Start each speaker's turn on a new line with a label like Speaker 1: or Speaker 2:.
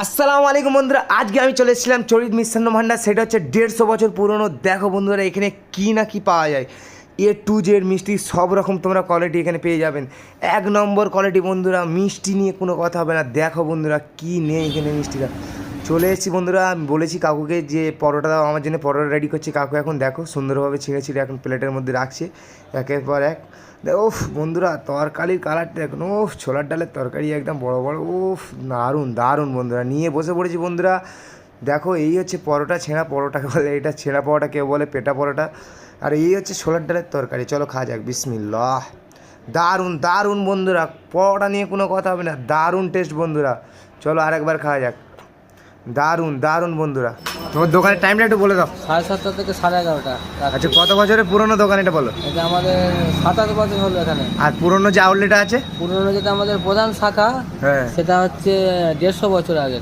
Speaker 1: আসসালামু আলাইকুম বন্ধুরা, আজকে আমি চলে এসেছিলাম চরিত মিষ্টান্ন ভান্ডার। সেটা হচ্ছে 150 বছর পুরনো। দেখো বন্ধুরা, এখানে কি না কি পাওয়া যায়, A to Z মিষ্টি সব রকম তোমরা কোয়ালিটি এখানে পেয়ে যাবেন। এক নম্বর কোয়ালিটি বন্ধুরা, মিষ্টি নিয়ে কোনো কথা হবে না। দেখো বন্ধুরা কি নেই এখানে মিষ্টিটা। চলে এসেছি বন্ধুরা, আমি বলেছি কাকুকে যে পরোটা দাও, আমার জন্য পরোটা রেডি করছে কাকু। এখন দেখো সুন্দরভাবে ছিঁড়ে ছিঁড়ে এখন প্লেটের মধ্যে রাখছে একের পর এক। ওফ বন্ধুরা, তরকারির কালারটা দেখুন। ওফ, ছোলার ডালের তরকারি একদম বড় বড়। ওফ, দারুণ দারুণ বন্ধুরা। নিয়ে বসে পড়েছি বন্ধুরা। দেখো এই হচ্ছে পরোটা, ছেঁড়া পরোটাকে বলে, এটা ছেঁড়া পরোটা, কেউ বলে পেটা পরোটা। আর এই হচ্ছে ছোলার ডালের তরকারি। চলো খাওয়া যাক, বিসমিল্লাহ। দারুণ দারুণ বন্ধুরা, পরোটা নিয়ে কোনো কথা হবে না, দারুণ টেস্ট বন্ধুরা। চলো আরেকবার খাওয়া যাক। দারুণ দারুণ বন্ধুরা। তোমার দোকানের টাইমটা একটু বলে দাও।
Speaker 2: 7:30 থেকে 11:30।
Speaker 1: আচ্ছা, কত বছরের পুরনো দোকান এটা বলো।
Speaker 2: এটা আমাদের 27 বছর হলো এখানে।
Speaker 1: আর পুরনো যে আউটলেট আছে,
Speaker 2: পুরনো যেটা আমাদের প্রধান শাখা,
Speaker 1: হ্যাঁ,
Speaker 2: সেটা হচ্ছে 150 বছর আগে।